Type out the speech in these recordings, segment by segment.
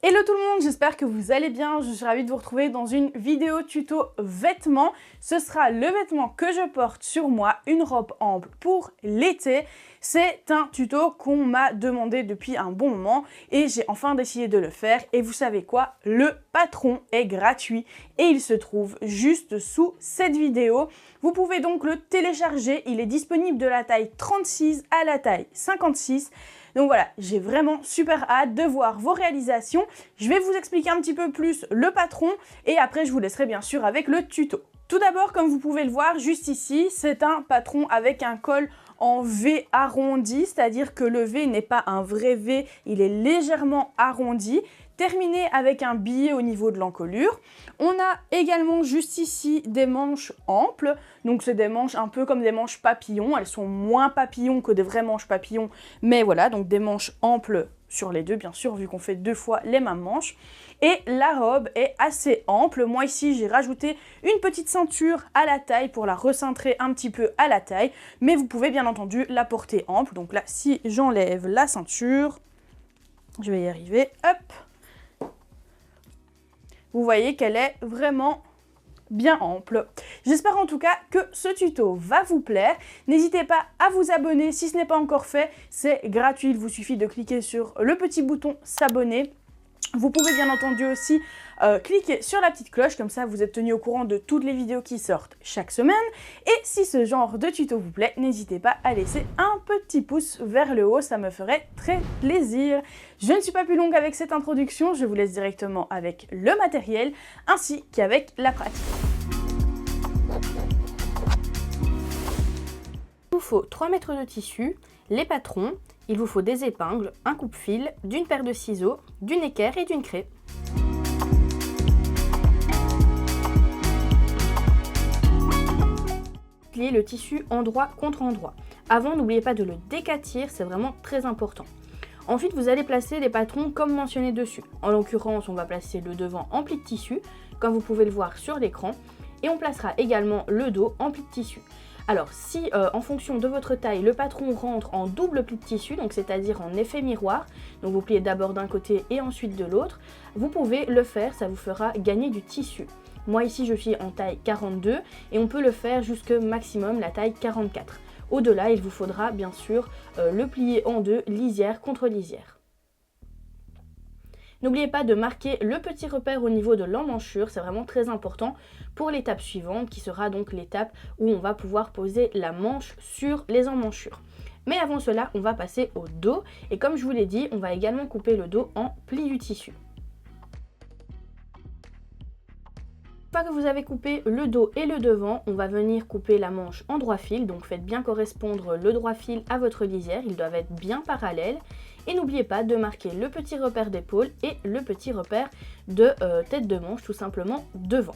Hello tout le monde, j'espère que vous allez bien. Je suis ravie de vous retrouver dans une vidéo tuto vêtements. Ce sera le vêtement que je porte sur moi, une robe ample pour l'été. C'est un tuto qu'on m'a demandé depuis un bon moment et j'ai enfin décidé de le faire. Et vous savez quoi? Le patron est gratuit et il se trouve juste sous cette vidéo. Vous pouvez donc le télécharger, il est disponible de la taille 36 à la taille 56. Donc voilà, j'ai vraiment super hâte de voir vos réalisations. Je vais vous expliquer un petit peu plus le patron et après je vous laisserai bien sûr avec le tuto. Tout d'abord, comme vous pouvez le voir juste ici, c'est un patron avec un col en V arrondi, c'est-à-dire que le V n'est pas un vrai V, il est légèrement arrondi, terminé avec un billet au niveau de l'encolure. On a également juste ici des manches amples, donc c'est des manches un peu comme des manches papillons, elles sont moins papillons que des vraies manches papillons, mais voilà, donc des manches amples sur les deux bien sûr, vu qu'on fait deux fois les mêmes manches. Et la robe est assez ample, moi ici j'ai rajouté une petite ceinture à la taille pour la recentrer un petit peu à la taille, mais vous pouvez bien entendu la porter ample, donc là si j'enlève la ceinture, je vais y arriver, hop, vous voyez qu'elle est vraiment bien ample. J'espère en tout cas que ce tuto va vous plaire. N'hésitez pas à vous abonner si ce n'est pas encore fait. C'est gratuit, il vous suffit de cliquer sur le petit bouton s'abonner. Vous pouvez bien entendu aussi cliquer sur la petite cloche, comme ça vous êtes tenu au courant de toutes les vidéos qui sortent chaque semaine. Et si ce genre de tuto vous plaît, n'hésitez pas à laisser un petit pouce vers le haut, ça me ferait très plaisir. Je ne suis pas plus longue avec cette introduction, je vous laisse directement avec le matériel ainsi qu'avec la pratique. Il vous faut 3 mètres de tissu, les patrons, il vous faut des épingles, un coupe-fil, d'une paire de ciseaux, d'une équerre et d'une craie. Pliez le tissu endroit contre endroit. Avant, n'oubliez pas de le décatir, c'est vraiment très important. Ensuite, vous allez placer les patrons comme mentionné dessus. En l'occurrence, on va placer le devant en pli de tissu, comme vous pouvez le voir sur l'écran, et on placera également le dos en pli de tissu. Alors, si en fonction de votre taille, le patron rentre en double pli de tissu, donc c'est-à-dire en effet miroir, donc vous pliez d'abord d'un côté et ensuite de l'autre, vous pouvez le faire, ça vous fera gagner du tissu. Moi ici, je suis en taille 42 et on peut le faire jusque maximum la taille 44. Au-delà, il vous faudra bien sûr le plier en deux, lisière contre lisière. N'oubliez pas de marquer le petit repère au niveau de l'emmanchure, c'est vraiment très important pour l'étape suivante qui sera donc l'étape où on va pouvoir poser la manche sur les emmanchures. Mais avant cela, on va passer au dos et comme je vous l'ai dit, on va également couper le dos en plis du tissu. Une fois que vous avez coupé le dos et le devant, on va venir couper la manche en droit fil, donc faites bien correspondre le droit fil à votre lisière, ils doivent être bien parallèles. Et n'oubliez pas de marquer le petit repère d'épaule et le petit repère de tête de manche tout simplement devant.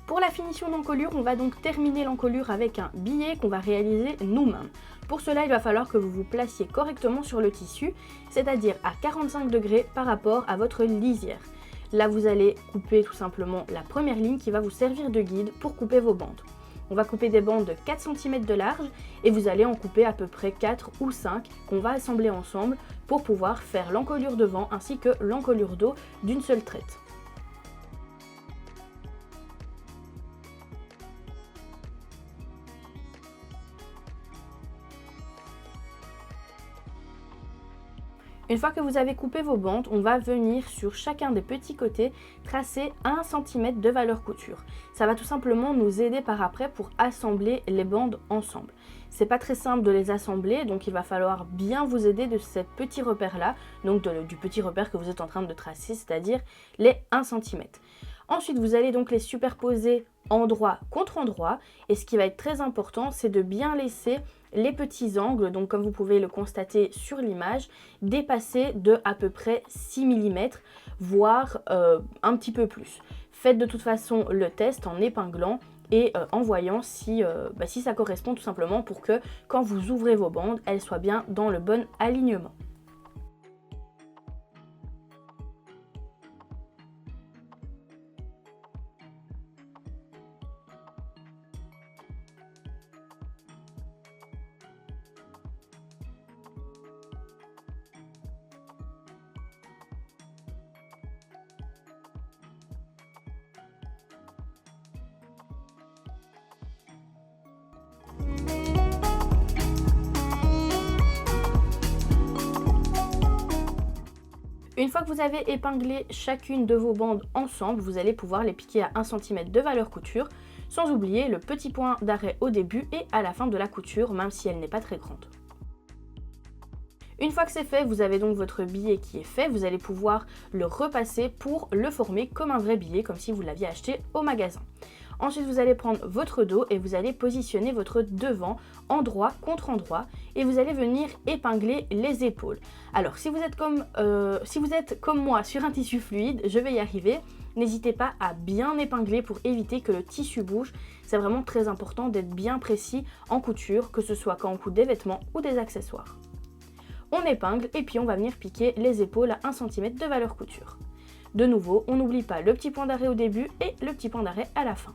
Pour la finition d'encolure, on va donc terminer l'encolure avec un billet qu'on va réaliser nous-mêmes. Pour cela, il va falloir que vous vous placiez correctement sur le tissu, c'est-à-dire à 45 degrés par rapport à votre lisière. Là, vous allez couper tout simplement la première ligne qui va vous servir de guide pour couper vos bandes. On va couper des bandes de 4 cm de large et vous allez en couper à peu près 4 ou 5 qu'on va assembler ensemble pour pouvoir faire l'encolure devant ainsi que l'encolure dos d'une seule traite. Une fois que vous avez coupé vos bandes, on va venir sur chacun des petits côtés tracer 1 cm de valeur couture. Ça va tout simplement nous aider par après pour assembler les bandes ensemble. C'est pas très simple de les assembler, donc il va falloir bien vous aider de ces petits repères là, donc du petit repère que vous êtes en train de tracer, c'est-à-dire les 1 cm. Ensuite, vous allez donc les superposer endroit contre endroit et ce qui va être très important, c'est de bien laisser les petits angles, donc comme vous pouvez le constater sur l'image, dépasser de à peu près 6 mm, voire un petit peu plus. Faites de toute façon le test en épinglant et en voyant si ça correspond tout simplement pour que quand vous ouvrez vos bandes, elles soient bien dans le bon alignement. Une fois que vous avez épinglé chacune de vos bandes ensemble, vous allez pouvoir les piquer à 1 cm de valeur couture, sans oublier le petit point d'arrêt au début et à la fin de la couture, même si elle n'est pas très grande. Une fois que c'est fait, vous avez donc votre billet qui est fait, vous allez pouvoir le repasser pour le former comme un vrai billet, comme si vous l'aviez acheté au magasin. Ensuite, vous allez prendre votre dos et vous allez positionner votre devant endroit contre endroit et vous allez venir épingler les épaules. Alors, si vous êtes comme moi sur un tissu fluide, je vais y arriver. N'hésitez pas à bien épingler pour éviter que le tissu bouge. C'est vraiment très important d'être bien précis en couture, que ce soit quand on coud des vêtements ou des accessoires. On épingle et puis on va venir piquer les épaules à 1 cm de valeur couture. De nouveau, on n'oublie pas le petit point d'arrêt au début et le petit point d'arrêt à la fin.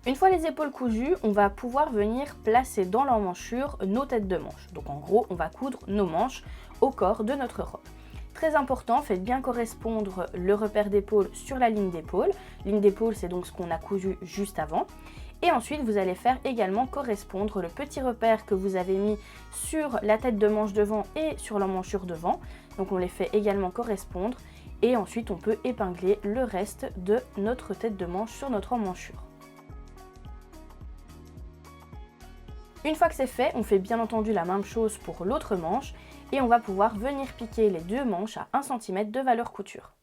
Une fois les épaules cousues, on va pouvoir venir placer dans l'emmanchure nos têtes de manche. Donc en gros, on va coudre nos manches au corps de notre robe. Très important, faites bien correspondre le repère d'épaule sur la ligne d'épaule. Ligne d'épaule, c'est donc ce qu'on a cousu juste avant. Et ensuite, vous allez faire également correspondre le petit repère que vous avez mis sur la tête de manche devant et sur l'emmanchure devant. Donc on les fait également correspondre. Et ensuite, on peut épingler le reste de notre tête de manche sur notre emmanchure. Une fois que c'est fait, on fait bien entendu la même chose pour l'autre manche et on va pouvoir venir piquer les deux manches à 1 cm de valeur couture.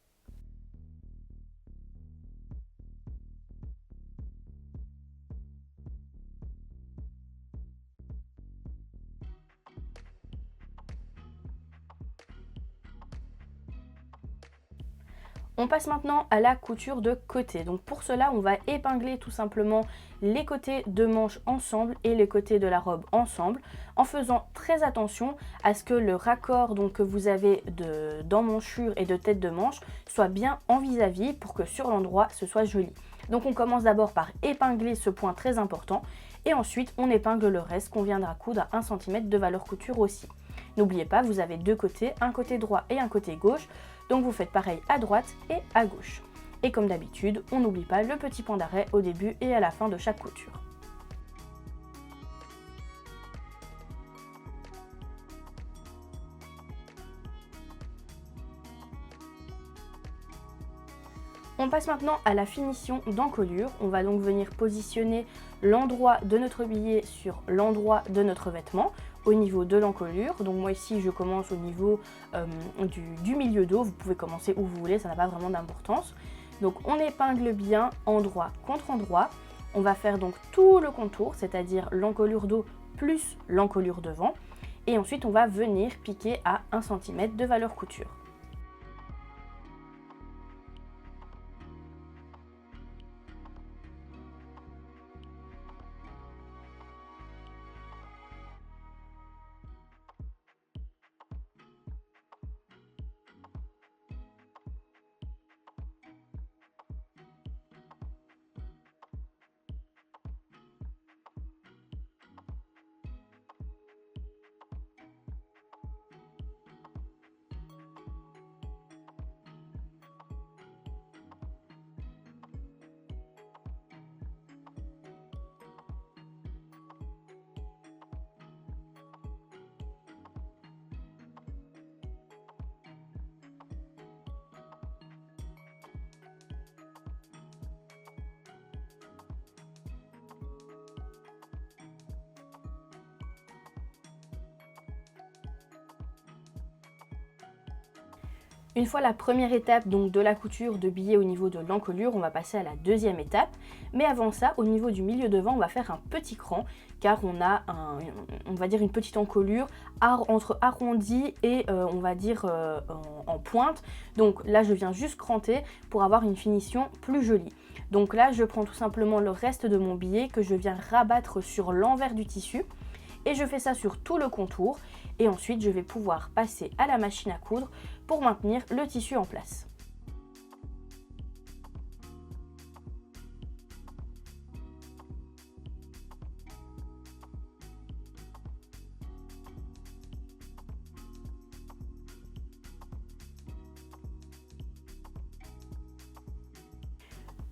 On passe maintenant à la couture de côté. Donc pour cela, on va épingler tout simplement les côtés de manches ensemble et les côtés de la robe ensemble, en faisant très attention à ce que le raccord donc, que vous avez d'emmanchure et de tête de manche soit bien en vis-à-vis pour que sur l'endroit ce soit joli. Donc on commence d'abord par épingler ce point très important et ensuite on épingle le reste qu'on viendra coudre à 1 cm de valeur couture aussi. N'oubliez pas, vous avez deux côtés, un côté droit et un côté gauche. Donc vous faites pareil à droite et à gauche. Et comme d'habitude, on n'oublie pas le petit point d'arrêt au début et à la fin de chaque couture. On passe maintenant à la finition d'encolure. On va donc venir positionner l'endroit de notre billet sur l'endroit de notre vêtement au niveau de l'encolure. Donc moi ici je commence au niveau du milieu dos, vous pouvez commencer où vous voulez, ça n'a pas vraiment d'importance. Donc on épingle bien endroit contre endroit. On va faire donc tout le contour, c'est-à-dire l'encolure dos plus l'encolure devant. Et ensuite on va venir piquer à 1 cm de valeur couture. Une fois la première étape donc de la couture de billet au niveau de l'encolure, on va passer à la deuxième étape. Mais avant ça, au niveau du milieu devant, on va faire un petit cran car on a on va dire une petite encolure entre arrondi et on va dire en pointe. Donc là, je viens juste cranter pour avoir une finition plus jolie. Donc là, je prends tout simplement le reste de mon billet que je viens rabattre sur l'envers du tissu. Et je fais ça sur tout le contour et ensuite je vais pouvoir passer à la machine à coudre pour maintenir le tissu en place.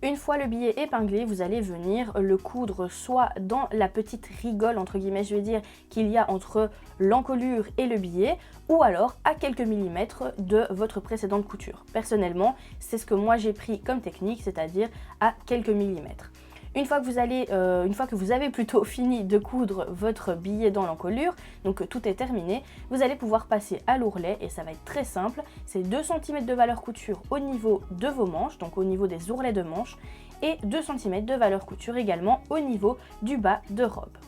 Une fois le billet épinglé, vous allez venir le coudre soit dans la petite rigole, entre guillemets, je vais dire, qu'il y a entre l'encolure et le billet, ou alors à quelques millimètres de votre précédente couture. Personnellement, c'est ce que moi j'ai pris comme technique, c'est-à-dire à quelques millimètres. Une fois que vous avez plutôt fini de coudre votre billet dans l'encolure, donc que tout est terminé, vous allez pouvoir passer à l'ourlet et ça va être très simple. C'est 2 cm de valeur couture au niveau de vos manches, donc au niveau des ourlets de manches, et 2 cm de valeur couture également au niveau du bas de robe.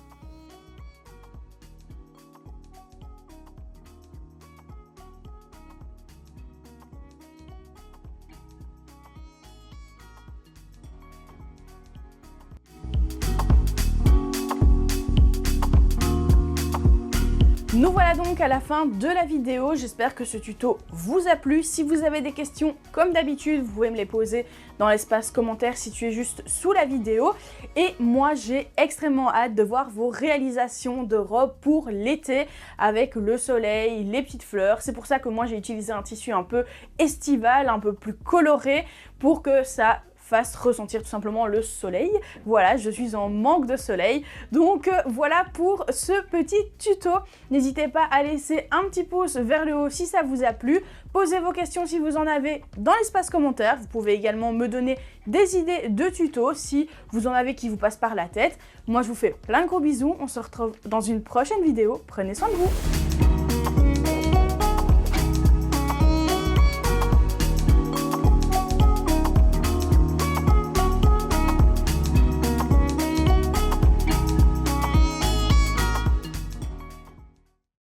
Nous voilà donc à la fin de la vidéo, j'espère que ce tuto vous a plu. Si vous avez des questions, comme d'habitude, vous pouvez me les poser dans l'espace commentaire situé juste sous la vidéo. Et moi, j'ai extrêmement hâte de voir vos réalisations de robes pour l'été avec le soleil, les petites fleurs. C'est pour ça que moi, j'ai utilisé un tissu un peu estival, un peu plus coloré pour que ça fasse ressentir tout simplement le soleil. Voilà, je suis en manque de soleil. Donc voilà pour ce petit tuto. N'hésitez pas à laisser un petit pouce vers le haut si ça vous a plu. Posez vos questions si vous en avez dans l'espace commentaire. Vous pouvez également me donner des idées de tutos si vous en avez qui vous passent par la tête. Moi, je vous fais plein de gros bisous. On se retrouve dans une prochaine vidéo. Prenez soin de vous.